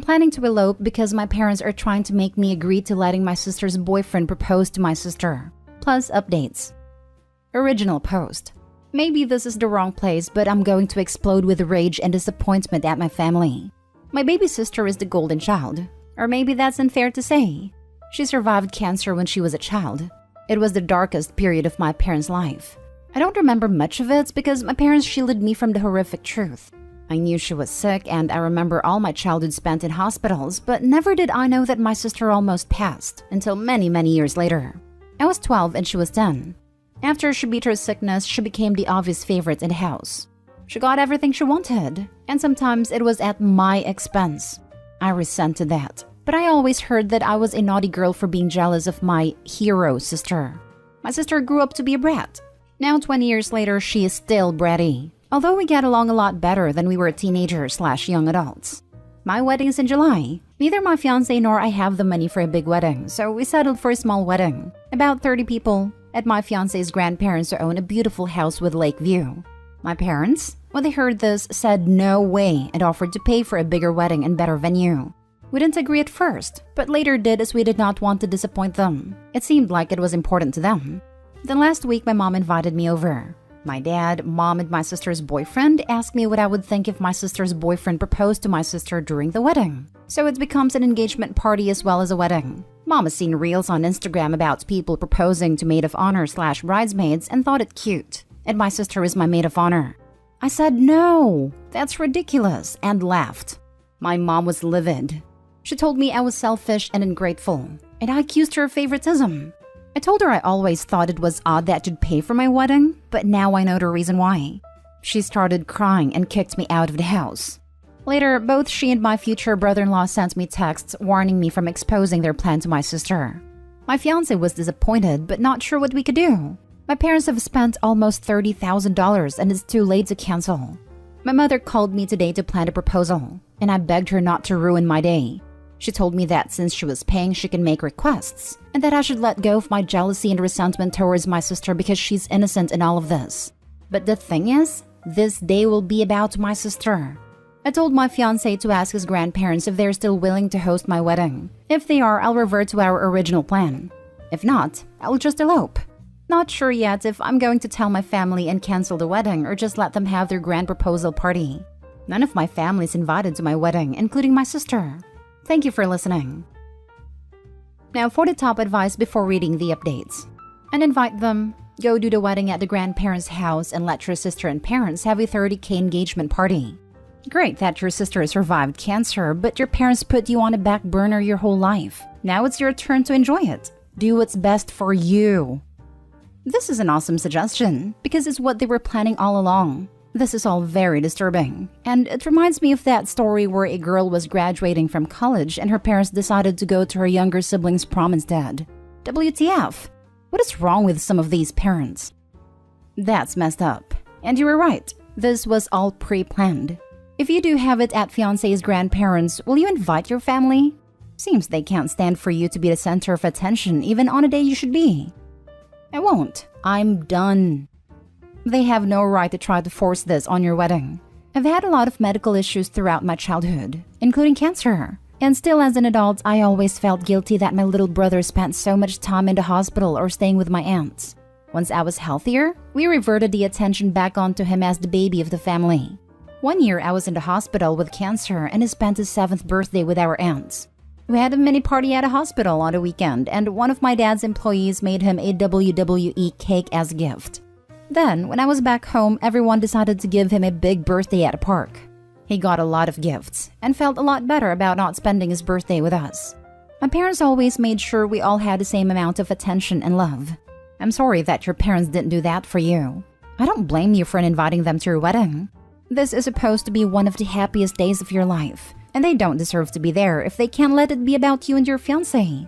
planning to elope because my parents are trying to make me agree to letting my sister's boyfriend propose to my sister. Plus updates. Original post. Maybe this is the wrong place, but I'm going to explode with rage and disappointment at my family. My baby sister is the golden child. Or maybe that's unfair to say. She survived cancer when she was a child. It was the darkest period of my parents' life. I don't remember much of it because my parents shielded me from the horrific truth. I knew she was sick and I remember all my childhood spent in hospitals, but never did I know that my sister almost passed until many, many years later. I was 12 and she was 10. After she beat her sickness, she became the obvious favorite in the house. She got everything she wanted, and sometimes it was at my expense. I resented that, but I always heard that I was a naughty girl for being jealous of my hero sister. My sister grew up to be a brat. Now 20 years later, she is still bratty. Although we get along a lot better than we were teenagers/young adults. My wedding is in July. Neither my fiancé nor I have the money for a big wedding, so we settled for a small wedding. About 30 people, at my fiancé's grandparents who own a beautiful house with lake view. My parents, when they heard this, said no way and offered to pay for a bigger wedding and better venue. We didn't agree at first, but later did as we did not want to disappoint them. It seemed like it was important to them. Then last week, my mom invited me over. My dad, mom, and my sister's boyfriend asked me what I would think if my sister's boyfriend proposed to my sister during the wedding. So it becomes an engagement party as well as a wedding. Mom has seen reels on Instagram about people proposing to maid of honor/bridesmaids and thought it cute. And my sister is my maid of honor. I said no, that's ridiculous, and laughed. My mom was livid. She told me I was selfish and ungrateful, and I accused her of favoritism. I told her I always thought it was odd that she'd pay for my wedding, but now I know the reason why. She started crying and kicked me out of the house. Later, both she and my future brother-in-law sent me texts warning me from exposing their plan to my sister. My fiancé was disappointed, but not sure what we could do. My parents have spent almost $30,000 and it's too late to cancel. My mother called me today to plan a proposal, and I begged her not to ruin my day. She told me that since she was paying, she can make requests, and that I should let go of my jealousy and resentment towards my sister because she's innocent in all of this. But the thing is, this day will be about my sister. I told my fiancé to ask his grandparents if they're still willing to host my wedding. If they are, I'll revert to our original plan. If not, I'll just elope. Not sure yet if I'm going to tell my family and cancel the wedding or just let them have their grand proposal party. None of my family is invited to my wedding, including my sister. Thank you for listening. Now for the top advice before reading the updates. Uninvite them, go do the wedding at the grandparents' house, and let your sister and parents have a $30,000 engagement party. Great that your sister survived cancer, but your parents put you on a back burner your whole life. Now it's your turn to enjoy it. Do what's best for you. This is an awesome suggestion, because it's what they were planning all along. This is all very disturbing, and it reminds me of that story where a girl was graduating from college and her parents decided to go to her younger sibling's prom instead. WTF? What is wrong with some of these parents? That's messed up. And you were right, this was all pre-planned. If you do have it at fiancé's grandparents, will you invite your family? Seems they can't stand for you to be the center of attention even on a day you should be. I won't. I'm done. They have no right to try to force this on your wedding. I've had a lot of medical issues throughout my childhood, including cancer. And still as an adult, I always felt guilty that my little brother spent so much time in the hospital or staying with my aunts. Once I was healthier, we reverted the attention back onto him as the baby of the family. One year I was in the hospital with cancer and he spent his 7th birthday with our aunts. We had a mini party at a hospital on the weekend, and one of my dad's employees made him a WWE cake as a gift. Then, when I was back home, everyone decided to give him a big birthday at a park. He got a lot of gifts and felt a lot better about not spending his birthday with us. My parents always made sure we all had the same amount of attention and love. I'm sorry that your parents didn't do that for you. I don't blame you for inviting them to your wedding. This is supposed to be one of the happiest days of your life, and they don't deserve to be there if they can't let it be about you and your fiancé.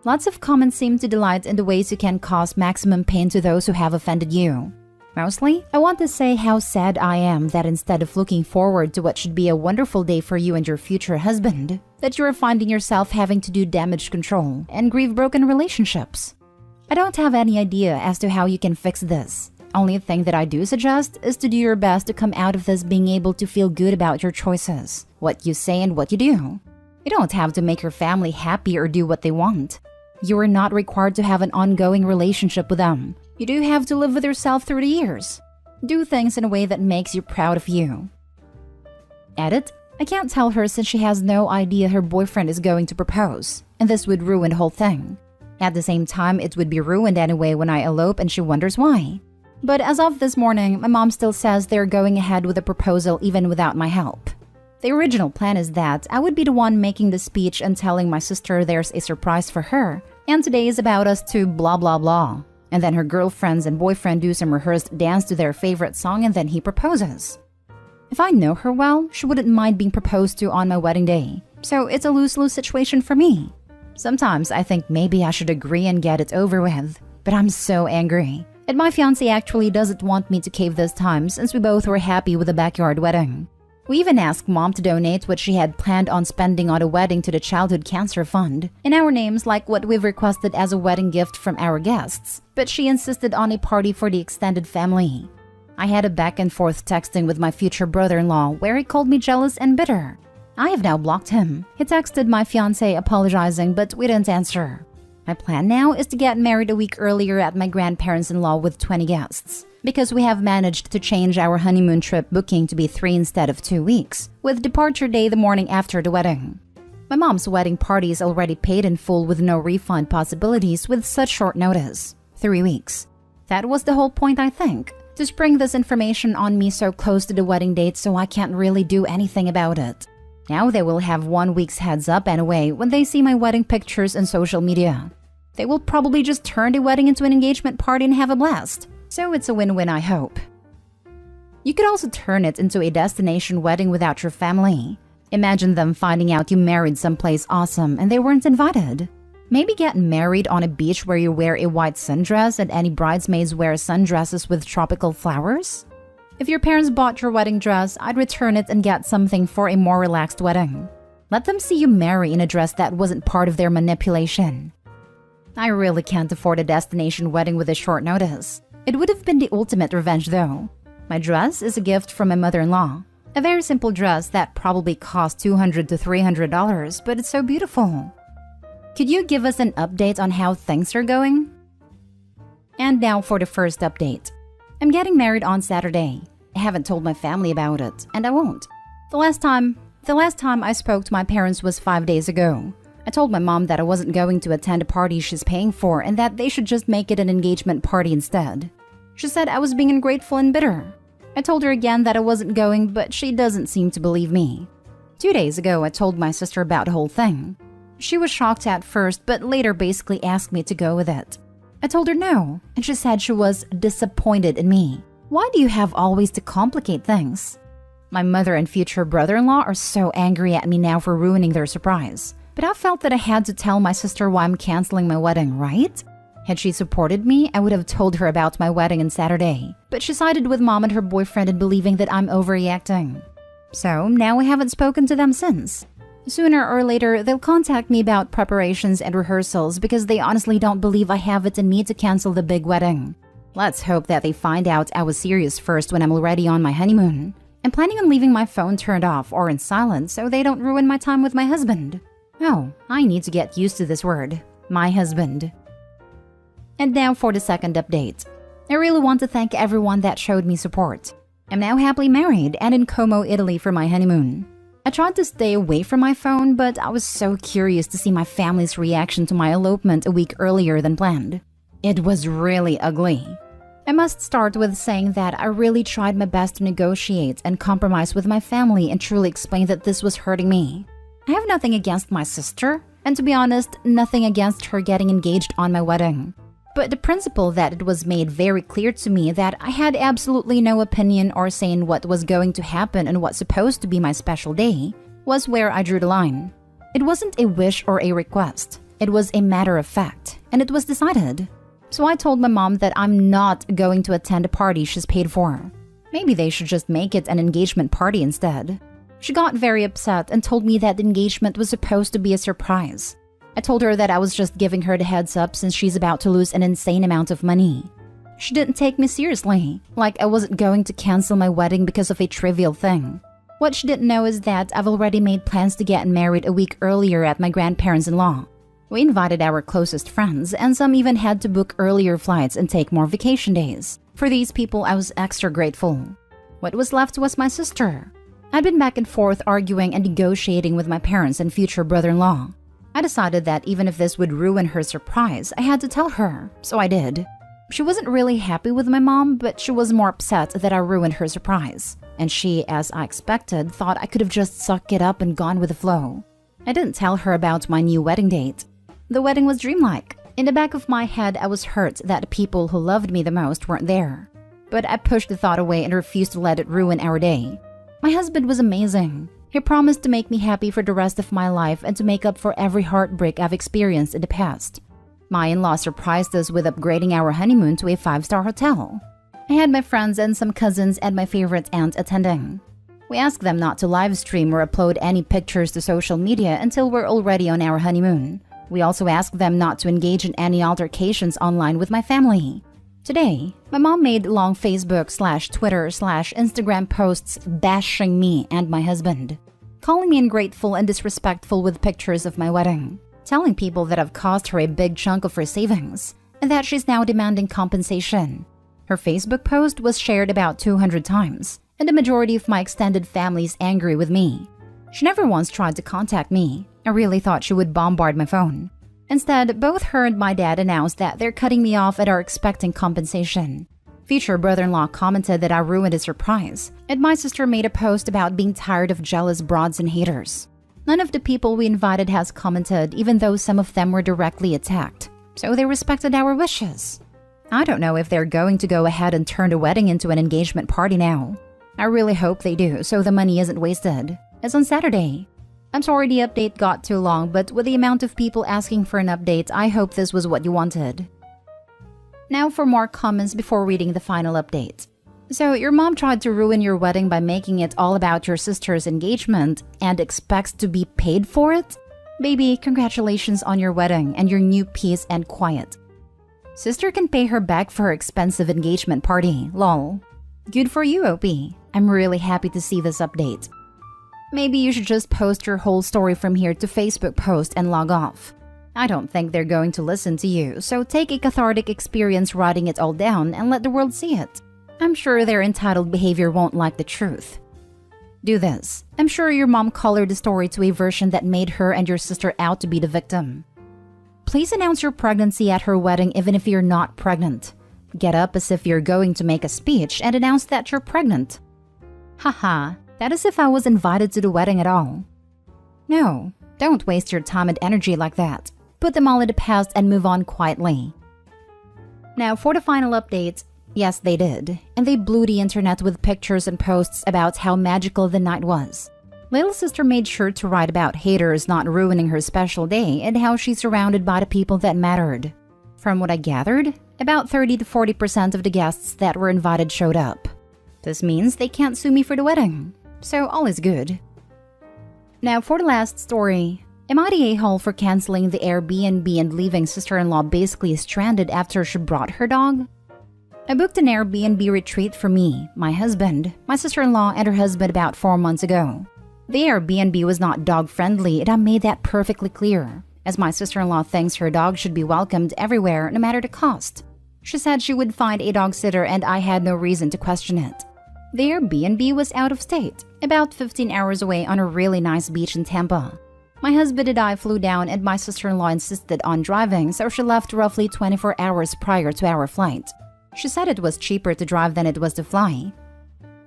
Lots of comments seem to delight in the ways you can cause maximum pain to those who have offended you. Mostly, I want to say how sad I am that instead of looking forward to what should be a wonderful day for you and your future husband, that you are finding yourself having to do damage control and grieve broken relationships. I don't have any idea as to how you can fix this. Only thing that I do suggest is to do your best to come out of this being able to feel good about your choices, what you say and what you do. You don't have to make your family happy or do what they want. You are not required to have an ongoing relationship with them. You do have to live with yourself through the years. Do things in a way that makes you proud of you. Edit: I can't tell her since she has no idea her boyfriend is going to propose, and this would ruin the whole thing. At the same time, it would be ruined anyway when I elope and she wonders why. But as of this morning, my mom still says they're going ahead with the proposal even without my help. The original plan is that I would be the one making the speech and telling my sister there's a surprise for her, and today is about us to blah blah blah. And then her girlfriends and boyfriend do some rehearsed dance to their favorite song and then he proposes. If I know her well, she wouldn't mind being proposed to on my wedding day. So it's a lose-lose situation for me. Sometimes I think maybe I should agree and get it over with, but I'm so angry. And my fiancé actually doesn't want me to cave this time since we both were happy with the backyard wedding. We even asked mom to donate what she had planned on spending on a wedding to the Childhood Cancer Fund, in our names like what we've requested as a wedding gift from our guests, but she insisted on a party for the extended family. I had a back and forth texting with my future brother-in-law where he called me jealous and bitter. I have now blocked him. He texted my fiancé apologizing, but we didn't answer. My plan now is to get married a week earlier at my grandparents-in-law with 20 guests, because we have managed to change our honeymoon trip booking to be 3 instead of 2 weeks, with departure day the morning after the wedding. My mom's wedding party is already paid in full with no refund possibilities with such short notice. 3 weeks. That was the whole point, I think, to spring this information on me so close to the wedding date so I can't really do anything about it. Now they will have 1 week's heads up anyway when they see my wedding pictures on social media. They will probably just turn the wedding into an engagement party and have a blast. So it's a win-win, I hope. You could also turn it into a destination wedding without your family. Imagine them finding out you married someplace awesome and they weren't invited. Maybe get married on a beach where you wear a white sundress and any bridesmaids wear sundresses with tropical flowers? If your parents bought your wedding dress, I'd return it and get something for a more relaxed wedding. Let them see you marry in a dress that wasn't part of their manipulation. I really can't afford a destination wedding with a short notice. It would have been the ultimate revenge though. My dress is a gift from my mother-in-law. A very simple dress that probably cost $200 to $300, but it's so beautiful. Could you give us an update on how things are going? And now for the first update. I'm getting married on Saturday. I haven't told my family about it, and I won't. The last time I spoke to my parents was 5 days ago. I told my mom that I wasn't going to attend a party she's paying for and that they should just make it an engagement party instead. She said I was being ungrateful and bitter. I told her again that I wasn't going, but she doesn't seem to believe me. 2 days ago, I told my sister about the whole thing. She was shocked at first, but later basically asked me to go with it. I told her no, and she said she was disappointed in me. Why do you have always to complicate things? My mother and future brother-in-law are so angry at me now for ruining their surprise. But I felt that I had to tell my sister why I'm canceling my wedding, right? Had she supported me, I would have told her about my wedding on Saturday. But she sided with mom and her boyfriend in believing that I'm overreacting. So now I haven't spoken to them since. Sooner or later, they'll contact me about preparations and rehearsals because they honestly don't believe I have it in me to cancel the big wedding. Let's hope that they find out I was serious first when I'm already on my honeymoon. I'm planning on leaving my phone turned off or in silent so they don't ruin my time with my husband. Oh, I need to get used to this word. My husband. And now for the second update. I really want to thank everyone that showed me support. I'm now happily married and in Como, Italy for my honeymoon. I tried to stay away from my phone, but I was so curious to see my family's reaction to my elopement a week earlier than planned. It was really ugly. I must start with saying that I really tried my best to negotiate and compromise with my family and truly explain that this was hurting me. I have nothing against my sister, and to be honest, nothing against her getting engaged on my wedding. But the principle that it was made very clear to me that I had absolutely no opinion or say in what was going to happen and what's supposed to be my special day was where I drew the line. It wasn't a wish or a request. It was a matter of fact, and it was decided. So I told my mom that I'm not going to attend a party she's paid for. Maybe they should just make it an engagement party instead. She got very upset and told me that the engagement was supposed to be a surprise. I told her that I was just giving her the heads up since she's about to lose an insane amount of money. She didn't take me seriously, like I wasn't going to cancel my wedding because of a trivial thing. What she didn't know is that I've already made plans to get married a week earlier at my grandparents-in-law. We invited our closest friends, and some even had to book earlier flights and take more vacation days. For these people, I was extra grateful. What was left was my sister. I'd been back and forth arguing and negotiating with my parents and future brother-in-law. I decided that even if this would ruin her surprise, I had to tell her, so I did. She wasn't really happy with my mom, but she was more upset that I ruined her surprise. And she, as I expected, thought I could have just sucked it up and gone with the flow. I didn't tell her about my new wedding date. The wedding was dreamlike. In the back of my head, I was hurt that the people who loved me the most weren't there. But I pushed the thought away and refused to let it ruin our day. My husband was amazing. He promised to make me happy for the rest of my life and to make up for every heartbreak I've experienced in the past. My in-laws surprised us with upgrading our honeymoon to a 5-star hotel. I had my friends and some cousins and my favorite aunt attending. We asked them not to live stream or upload any pictures to social media until we're already on our honeymoon. We also asked them not to engage in any altercations online with my family. Today, my mom made long Facebook/Twitter/Instagram posts bashing me and my husband, calling me ungrateful and disrespectful with pictures of my wedding, telling people that I've cost her a big chunk of her savings, and that she's now demanding compensation. Her Facebook post was shared about 200 times, and the majority of my extended family is angry with me. She never once tried to contact me. I really thought she would bombard my phone. Instead, both her and my dad announced that they're cutting me off and are expecting compensation. Future brother-in-law commented that I ruined his surprise, and my sister made a post about being tired of jealous broads and haters. None of the people we invited has commented, even though some of them were directly attacked, so they respected our wishes. I don't know if they're going to go ahead and turn the wedding into an engagement party now. I really hope they do, so the money isn't wasted. It's on Saturday. I'm sorry the update got too long, but with the amount of people asking for an update, I hope this was what you wanted. Now for more comments before reading the final update. So, your mom tried to ruin your wedding by making it all about your sister's engagement and expects to be paid for it? Baby, congratulations on your wedding and your new peace and quiet. Sister can pay her back for her expensive engagement party, lol. Good for you, OP. I'm really happy to see this update. Maybe you should just post your whole story from here to Facebook post and log off. I don't think they're going to listen to you, so take a cathartic experience writing it all down and let the world see it. I'm sure their entitled behavior won't like the truth. Do this. I'm sure your mom colored the story to a version that made her and your sister out to be the victim. Please announce your pregnancy at her wedding even if you're not pregnant. Get up as if you're going to make a speech and announce that you're pregnant. Haha. That is if I was invited to the wedding at all. No, don't waste your time and energy like that. Put them all in the past and move on quietly. Now for the final update. Yes, they did. And they blew the internet with pictures and posts about how magical the night was. Little sister made sure to write about haters not ruining her special day and how she's surrounded by the people that mattered. From what I gathered, about 30 to 40% of the guests that were invited showed up. This means they can't sue me for the wedding. So all is good. Now for the last story. Am I the a-hole for canceling the Airbnb and leaving sister-in-law basically stranded after she brought her dog? I booked an Airbnb retreat for me, my husband, my sister-in-law, and her husband about 4 months ago. The Airbnb was not dog-friendly and I made that perfectly clear, as my sister-in-law thinks her dog should be welcomed everywhere no matter the cost. She said she would find a dog sitter and I had no reason to question it. The Airbnb was out of state, about 15 hours away on a really nice beach in Tampa. My husband and I flew down and my sister-in-law insisted on driving, so she left roughly 24 hours prior to our flight. She said it was cheaper to drive than it was to fly.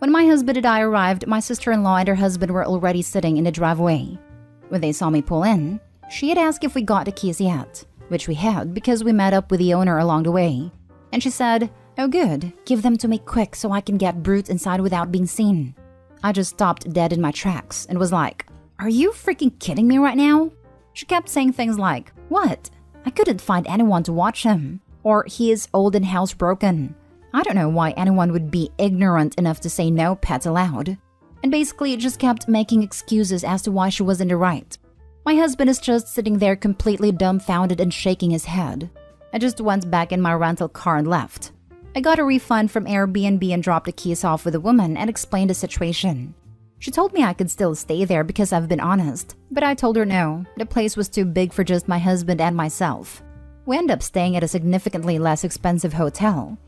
When my husband and I arrived, my sister-in-law and her husband were already sitting in the driveway. When they saw me pull in, she had asked if we got the keys yet, which we had because we met up with the owner along the way. And she said, "Oh good, give them to me quick so I can get Brute inside without being seen." I just stopped dead in my tracks and was like, "Are you freaking kidding me right now?" She kept saying things like, "What? I couldn't find anyone to watch him." Or, "He is old and housebroken." I don't know why anyone would be ignorant enough to say no pets allowed. And basically just kept making excuses as to why she was in the right. My husband is just sitting there completely dumbfounded and shaking his head. I just went back in my rental car and left. I got a refund from Airbnb and dropped the keys off with a woman and explained the situation. She told me I could still stay there because I've been honest, but I told her no, the place was too big for just my husband and myself. We ended up staying at a significantly less expensive hotel.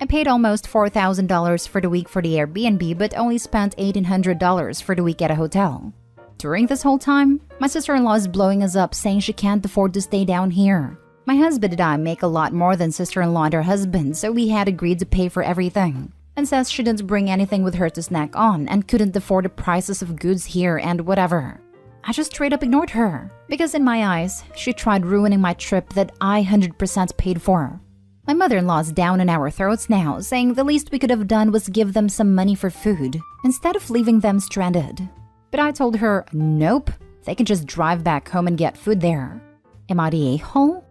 I paid almost $4,000 for the week for the Airbnb but only spent $1,800 for the week at a hotel. During this whole time, my sister-in-law is blowing us up saying she can't afford to stay down here. My husband and I make a lot more than sister-in-law and her husband, so we had agreed to pay for everything, and says she didn't bring anything with her to snack on and couldn't afford the prices of goods here and whatever. I just straight up ignored her, because in my eyes, she tried ruining my trip that I 100% paid for. My mother-in-law's down in our throats now, saying the least we could have done was give them some money for food, instead of leaving them stranded. But I told her, nope, they can just drive back home and get food there. Am I the a-hole?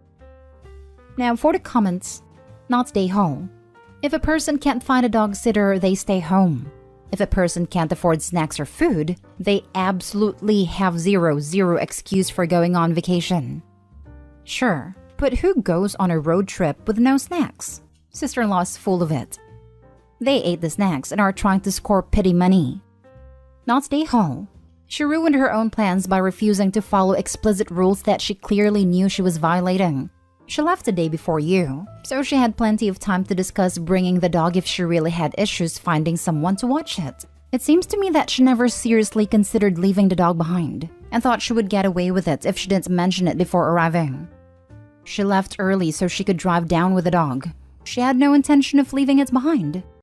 Now for the comments. Not the a-hole. If a person can't find a dog sitter, they stay home. If a person can't afford snacks or food, they absolutely have zero excuse for going on vacation. Sure, but who goes on a road trip with no snacks? Sister-in-law's full of it. They ate the snacks and are trying to score pity money. Not the a-hole. She ruined her own plans by refusing to follow explicit rules that she clearly knew she was violating. She left the day before you, so she had plenty of time to discuss bringing the dog if she really had issues finding someone to watch it. It seems to me that she never seriously considered leaving the dog behind, and thought she would get away with it if she didn't mention it before arriving. She left early so she could drive down with the dog. She had no intention of leaving it behind.